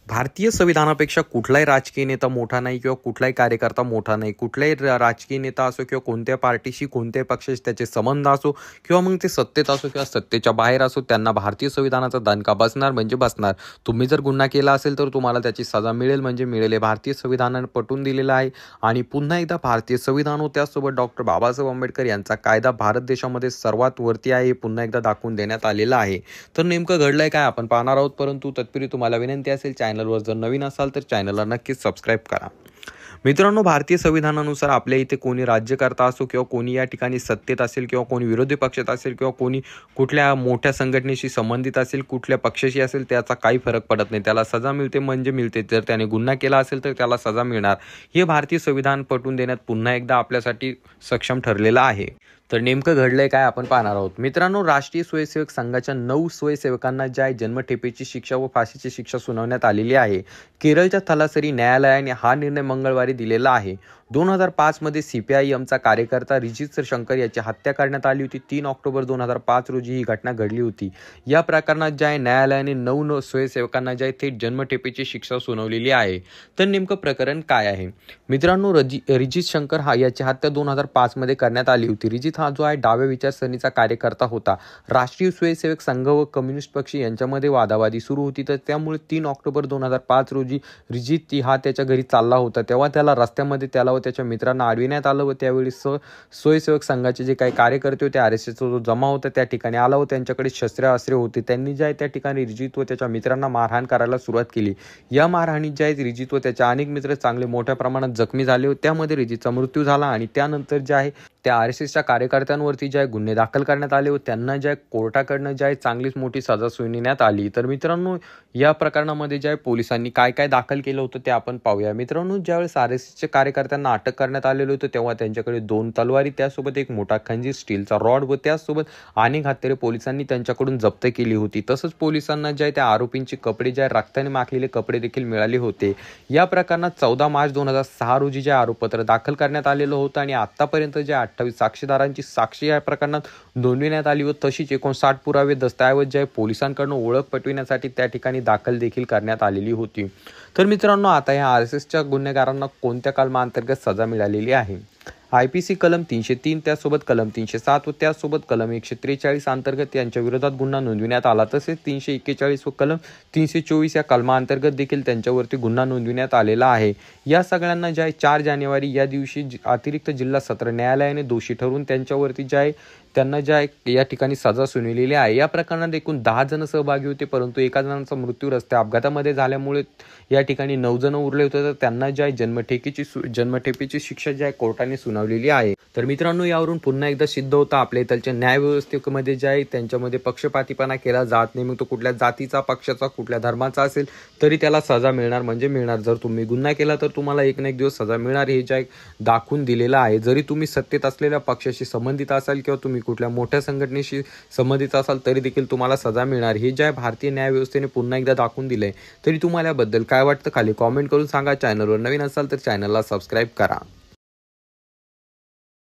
भारतीय संविधानापेक्षा कुठलाही राजकीय नेता मोठा नाही किंवा कुठलाही कार्यकर्ता मोठा नाही. कुठलाही राजकीय नेता असो किंवा कोणत्या पार्टीशी कोणत्याही पक्षाशी त्याचे संबंध असो किंवा मग ते सत्तेत असो किंवा सत्तेच्या बाहेर असो, त्यांना भारतीय संविधानाचा दणका बसणार म्हणजे बसणार. तुम्ही जर गुन्हा केला असेल तर तुम्हाला त्याची सजा मिळेल म्हणजे मिळेल. हे भारतीय संविधानाने पटवून दिलेलं आहे. आणि पुन्हा एकदा भारतीय संविधान व त्याचसोबत डॉक्टर बाबासाहेब आंबेडकर यांचा कायदा भारत देशामध्ये सर्वात वरती आहे हे पुन्हा एकदा दाखवून देण्यात आलेलं आहे. तर नेमकं घडलंय काय आपण पाहणार आहोत. परंतु तत्पूर्वी तुम्हाला विनंती असेल, चॅनलवर जर नवीन असाल तर चॅनलला नक्कीच सबस्क्राईब करा. मित्रांनो, भारतीय संविधानानुसार आपल्या इथे कोणी राज्यकर्ता असो किंवा कोणी या ठिकाणी सत्तेत असेल किंवा कोणी विरोधी पक्षात असेल किंवा कोणी कुठल्या मोठ्या संघटनेशी संबंधित असेल, कुठल्या पक्षाशी असेल, त्याचा काही फरक पडत नाही. त्याला सजा मिळते म्हणजे मिळते. जर त्याने गुन्हा केला असेल तर त्याला सजा मिळणार. हे भारतीय संविधान पटवून देण्यात पुन्हा एकदा आपल्यासाठी सक्षम ठरलेलं आहे. तर नेमकं घडलंय काय आपण पाहणार आहोत. मित्रांनो, राष्ट्रीय स्वयंसेवक संघाच्या 9 स्वयंसेवकांना ज्या जन्मठेपेची शिक्षा व फाशीची शिक्षा सुनावण्यात आलेली आहे. केरळच्या थलासरी न्यायालयाने हा निर्णय मंगळवारी दिलेला आहे. 2005 मध्ये CPIMचा कार्यकर्ता रिजित शंकर याची हत्या करण्यात आली होती. 3 ऑक्टोबर 2005 रोजी ही घटना घडली होती. या प्रकरणात ज्या न्यायालयाने 9 स्वयंसेवकांना ज्या थेट जन्मठेपेची शिक्षा सुनावलेली आहे. तर नेमकं प्रकरण काय आहे मित्रांनो, रिजित शंकर याची हत्या 2005 मध्ये करण्यात आली होती. रिजित हा जो आहे डाव्या विचारसरणीचा कार्यकर्ता होता. राष्ट्रीय स्वयंसेवक संघ व कम्युनिस्ट पक्ष यांच्यामध्ये वादावादी सुरू होती. तर त्यामुळे 3 ऑक्टोबर 2005 रोजी रिजित हा त्याच्या घरी चालला होता. तेव्हा त्याला रस्त्यामध्ये त्याला व त्याच्या मित्रांना अडविण्यात आलं व त्यावेळी स्वयंसेवक संघाचे जे काही कार्यकर्ते होते, RSSचा जो जमा होता त्या ठिकाणी आला व त्यांच्याकडे शस्त्रे होते. त्यांनी जे आहे त्या ठिकाणी रिजित व त्याच्या मित्रांना मारहाण करायला सुरुवात केली. या मारहाणीत जे आहे रिजित व त्याचे अनेक मित्र चांगले मोठ्या प्रमाणात जखमी झाले व त्यामध्ये रिजितचा मृत्यू झाला. आणि त्यानंतर जे आहे त्या RSSच्या कार्यकर्त्यांवरती जे आहे गुन्हे दाखल करण्यात आले व त्यांना जे आहे कोर्टाकडनं जे आहे चांगलीच मोठी सजा सुनावण्यात आली. तर मित्रांनो, या प्रकरणामध्ये जे आहे पोलिसांनी काय काय दाखल केलं होतं ते आपण पाहूया. मित्रांनो, ज्यावेळेस RSSच्या कार्यकर्त्यांना अटक करण्यात आलेलं होतं तेव्हा त्यांच्याकडे 2 तलवारी, त्यासोबत एक मोठा खंजीर, स्टीलचा रॉड व त्याचसोबत अनेक हत्यारे पोलिसांनी त्यांच्याकडून जप्त केली होती. तसंच पोलिसांना जे आहे त्या आरोपींचे कपडे जे आहे रक्ताने माखलेले कपडे देखील मिळाले होते. या प्रकरणात 14 मार्च 2006 रोजी जे आरोपपत्र दाखल करण्यात आलेलं होतं आणि आतापर्यंत जे 28 साक्षीदारांची साक्षी या प्रकरणात नोंदविण्यात आली व तशीच 59 पुरावे दस्तऐवज जे पोलिसांकडून ओळख पटविण्यासाठी त्या ठिकाणी दाखल देखील करण्यात आलेली होती. तर मित्रांनो, आता या RSSच्या गुन्हेगारांना कोणत्या कलमांतर्गत सजा मिळालेली आहे. IPC कलम 303, त्यासोबत कलम 307 व त्यासोबत कलम 143 अंतर्गत यांच्या विरोधात गुन्हा नोंदविण्यात आला. तसेच 341 व कलम 324 या कलमांतर्गत देखील त्यांच्यावरती गुन्हा नोंदविण्यात आलेला आहे. या सगळ्यांना जे आहे 4 जानेवारी या दिवशी अतिरिक्त जिल्हा सत्र न्यायालयाने दोषी ठरवून त्यांच्यावरती जे आहे त्यांना जे आहे या ठिकाणी सजा सुनावलेली आहे. या प्रकरणात एकूण 10 जण सहभागी होते, परंतु एका जणांचा मृत्यू रस्ते अपघातामध्ये झाल्यामुळे या ठिकाणी 9 जण उरले होते. तर त्यांना जे आहे जन्मठेपेची शिक्षा जी आहे कोर्टाने सुनावलेली आहे. तर मित्रांनो, यावरून पुन्हा एकदा सिद्ध होतं आपल्या इथलच्या न्यायव्यवस्थेमध्ये जे आहे त्यांच्यामध्ये पक्षपातीपणा केला जात नाही. मग तो कुठल्या जातीचा, पक्षाचा, कुठल्या धर्माचा असेल तरी त्याला सजा मिळणार म्हणजे मिळणार. जर तुम्ही गुन्हा केला तर तुम्हाला एक ना एक दिवस सजा मिळणार हे जे आहे दाखवून दिलेलं आहे. जरी तुम्ही सत्तेत असलेल्या पक्षाशी संबंधित असाल किंवा तुम्ही कुठल्या मोठ्या संघटनेशी संबंधित असाल तरी देखील तुम्हाला सजा मिळणार. हे जे आहे भारतीय न्यायव्यवस्थेने पुन्हा एकदा दाखवून दिलंय. तरी तुम्हाला याबद्दल काय वाटतं खाली कॉमेंट करून सांगा. चॅनलवर नवीन असाल तर चॅनलला सबस्क्राईब करा.